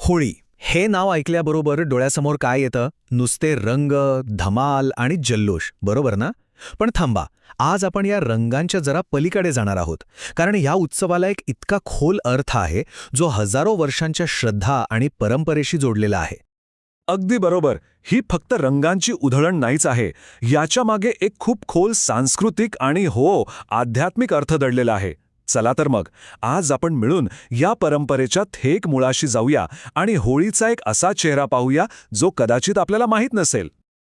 होळी हे नाव ऐकल्याबरोबर डोळ्यासमोर काय येतं? नुसते रंग, धमाल आणि जल्लोष, बरोबर ना? पण थांबा, आज आपण या रंगांच्या जरा पलीकडे जाणार आहोत. कारण या उत्सवाला एक इतका खोल अर्थ आहे, जो हजारो वर्षांच्या श्रद्धा आणि परंपरेशी जोडलेला आहे. अगदी बरोबर. ही फक्त रंगांची उधळण नाहीच आहे. याच्या मागे एक खूप खोल सांस्कृतिक आणि आध्यात्मिक अर्थ दडलेला आहे. चला तर मग आज आपण मिळून या परंपरेच्या थेट मुळाशी जाऊया आणि होळीचा एक असा चेहरा पाहूया जो कदाचित आपल्याला माहीत नसेल.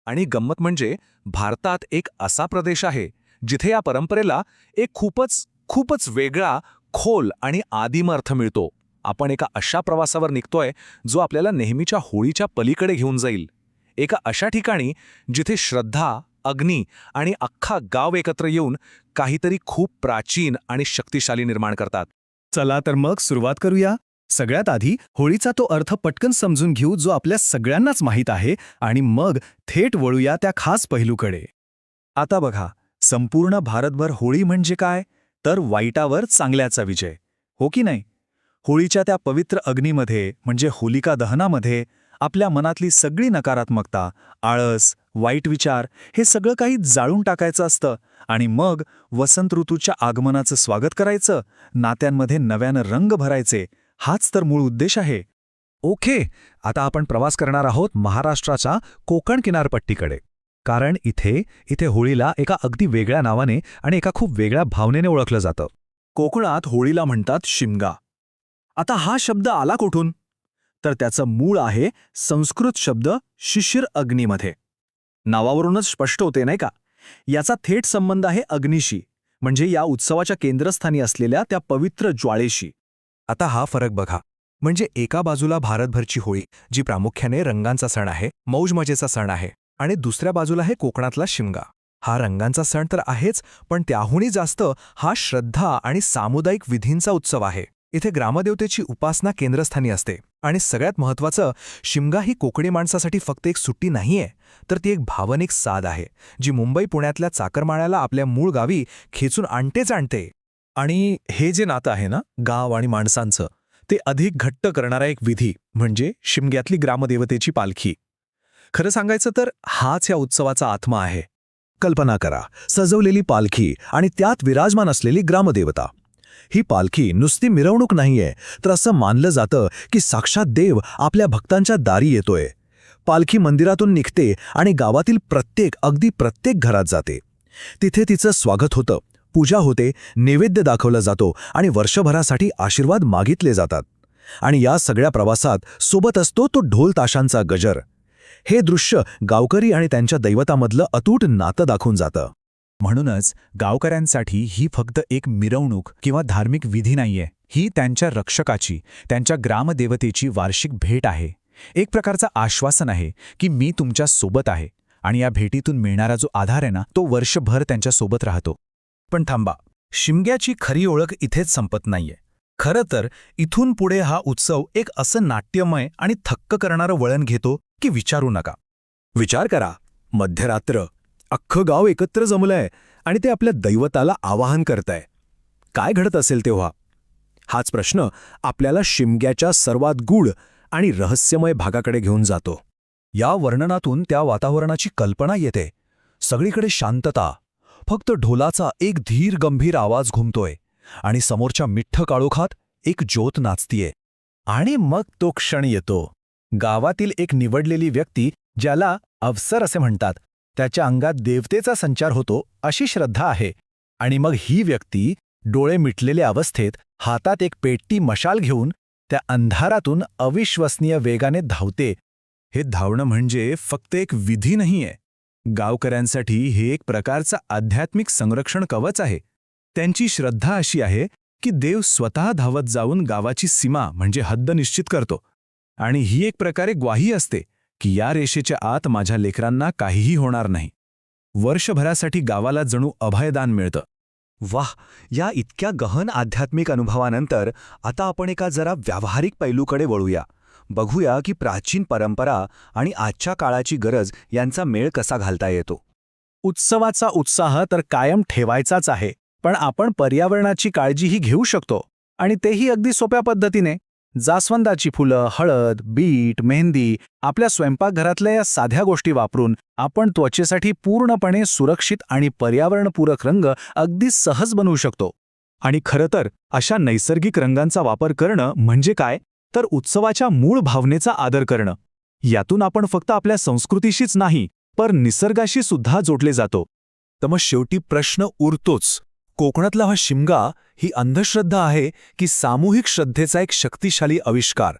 आणि गंमत म्हणजे भारतात एक असा प्रदेश आहे जिथे या परंपरेला एक खूपच वेगळा, खोल आणि आदिम अर्थ मिळतो. आपण एका अशा प्रवासावर निघतोय जो आपल्याला नेहमीच्या होळीच्या पलीकडे घेऊन जाईल. एका अशा ठिकाणी जिथे श्रद्धा, अग्नी आणि अख्खा गाव एकत्र येऊन काहीतरी खूप प्राचीन आणि शक्तिशाली निर्माण करतात. चला तर मग सुरुवात करूया. सगळ्यात आधी होळीचा तो अर्थ पटकन समजून घेऊ जो आपल्या सगळ्यांनाच माहीत आहे आणि मग थेट वळूया त्या खास पैलूकडे. आता बघा, संपूर्ण भारतभर होळी म्हणजे काय? तर वाईटावर चांगल्याचा विजय, हो की नाही? होळीच्या त्या पवित्र अग्नीमध्ये म्हणजे होलिका दहनामध्ये आपल्या मनातली सगळी नकारात्मकता, आळस, वाईट विचार हे सगळं काही जाळून टाकायचं असतं आणि मग वसंत ऋतूच्या आगमनाचं स्वागत करायचं, नात्यांमध्ये नव्यानं रंग भरायचे. हाच तर मूळ उद्देश आहे. ओके, आता आपण प्रवास करणार आहोत महाराष्ट्राच्या कोकण किनारपट्टीकडे. कारण इथे होळीला एका अगदी वेगळ्या नावाने आणि एका खूप वेगळ्या भावनेने ओळखलं जातं. कोकणात होळीला म्हणतात शिमगा. आता हा शब्द आला कुठून? तर त्याचं मूळ आहे संस्कृत शब्द शिशिर अग्नीमध्ये. नावावरूनच स्पष्ट होते नाही का? याचा थेट संबंध आहे अग्नीशी, म्हणजे या उत्सवाच्या केंद्रस्थानी असलेल्या त्या पवित्र ज्वाळेशी. आता हा फरक बघा. म्हणजे एका बाजूला भारतभरची होळी, जी प्रामुख्याने रंगांचा सण आहे, मौजमजेचा सण आहे, आणि दुसऱ्या बाजूला आहे कोकणातला शिमगा. हा रंगांचा सण तर आहेच, पण त्याहूनही जास्त हा श्रद्धा आणि सामुदायिक विधींचा उत्सव आहे. इथे ग्रामदेवतेची उपासना केंद्रस्थानी असते. आणि सगळ्यात महत्त्वाचं, शिमगा ही कोकणी माणसासाठी फक्त एक सुट्टी नाहीये, तर ती एक भावनिक साध आहे, जी मुंबई पुण्यातल्या चाकरमाळ्याला आपल्या मूळ गावी खेचून आणते. आणि हे जे नातं आहे ना, गाव आणि माणसांचं, ते अधिक घट्ट करणारा एक विधी म्हणजे शिमग्यातली ग्रामदेवतेची पालखी. खरं सांगायचं तर हाच या उत्सवाचा आत्मा आहे. कल्पना करा, सजवलेली पालखी आणि त्यात विराजमान असलेली ग्रामदेवता. ही पालखी नुसती मिरवणूक नाहीये, तर असं मानलं जातं की साक्षात देव आपल्या भक्तांच्या दारी येतोय. पालखी मंदिरातून निघते आणि गावातील अगदी प्रत्येक घरात जाते. तिथे तिचं स्वागत होतं, पूजा होते, नैवेद्य दाखवला जातो आणि वर्षभरासाठी आशीर्वाद मागितले जातात. आणि या सगळ्या प्रवासात सोबत असतो तो ढोल ताशांचा गजर. हे दृश्य गावकरी आणि त्यांच्या दैवतामधलं अतूट नातं दाखवून जातं. म्हणूनच गावकऱ्यांसाठी ही फक्त एक मिरवणूक किंवा धार्मिक विधी नाहीये. ही त्यांच्या रक्षकाची, त्यांच्या ग्रामदेवतेची वार्षिक भेट आहे. एक प्रकारचं आश्वासन आहे की मी तुमच्या सोबत आहे, आणि या भेटीतून मिळणारा जो आधार आहे ना, तो वर्षभर त्यांच्या सोबत राहतो. पण थांबा, शिमग्याची खरी ओळख इथेच संपत नाहीये. खरं तर इथून पुढे हा उत्सव एक असं नाट्यमय आणि थक्क करणारं वळण घेतो की विचारू नका. विचार करा, मध्यरात्र, अख्खं गाव एकत्र जमलंय आणि ते आपल्या दैवताला आवाहन करतंय. काय घडत असेल तेव्हा? हाच प्रश्न आपल्याला शिमग्याच्या सर्वात गूढ आणि रहस्यमय भागाकडे घेऊन जातो. या वर्णनातून त्या वातावरणाची कल्पना येते. सगळीकडे शांतता, फक्त ढोलाचा एक धीर गंभीर आवाज घुमतोय आणि समोरच्या मिठ्ठ काळोखात एक ज्योत नाचतीये. आणि मग तो क्षण येतो. गावातील एक निवडलेली व्यक्ती, ज्याला अवसर असे म्हणतात, त्याच्या अंगात देवतेचा संचार होतो अशी श्रद्धा आहे. आणि मग ही व्यक्ती डोळे मिटलेल्या अवस्थेत हातात एक पेटती मशाल घेऊन त्या अंधारातून अविश्वसनीय वेगाने धावते. हे धावणं म्हणजे फक्त एक विधी नाहीये. गावकऱ्यांसाठी हे एक प्रकारचं आध्यात्मिक संरक्षण कवच आहे. त्यांची श्रद्धा अशी आहे की देव स्वतः धावत जाऊन गावाची सीमा म्हणजे हद्द निश्चित करतो. आणि ही एक प्रकारे ग्वाही असते की या रेषेच्या आत माझ्या लेकरांना काहीही होणार नाही. वर्षभरासाठी गावाला जणू अभयदान मिळतं. वाह, या इतक्या गहन आध्यात्मिक अनुभवानंतर आता आपण एका जरा व्यावहारिक पैलूकडे वळूया. बघूया की प्राचीन परंपरा आणि आजच्या काळाची गरज यांचा मेळ कसा घालता येतो. उत्सवाचा उत्साह तर कायम ठेवायचाच आहे, पण आपण पर्यावरणाची काळजीही घेऊ शकतो, आणि तेही अगदी सोप्या पद्धतीने. जास्वंदाची फुलं, हळद, बीट, मेहंदी आपल्या स्वयंपाकघरातल्या या साध्या गोष्टी वापरून आपण त्वचेसाठी पूर्णपणे सुरक्षित आणि पर्यावरणपूरक रंग अगदी सहज बनवू शकतो. आणि खरं तर अशा नैसर्गिक रंगांचा वापर करणं म्हणजे काय, तर उत्सवाच्या मूळ भावनेचा आदर करणं. यातून आपण फक्त आपल्या संस्कृतीशीच नाही, पर निसर्गाशी सुद्धा जोडले जातो. तर मग शेवटी प्रश्न उरतोच, कोकणातला हा शिमगा ही अंधश्रद्धा आहे की सामूहिक श्रद्धेचा एक शक्तिशाली आविष्कार?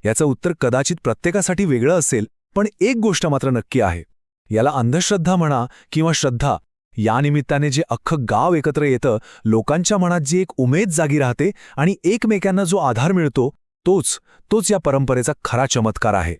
याचं उत्तर कदाचित प्रत्येकासाठी वेगळं असेल, पण एक गोष्ट मात्र नक्की आहे, याला अंधश्रद्धा म्हणा किंवा श्रद्धा, या निमित्ताने जे अख्खं गाव एकत्र येतं, लोकांच्या मनात जी एक उमेद जागी राहते आणि एकमेकांना जो आधार मिळतो, तोच या परंपरेचा खरा चमत्कार आहे.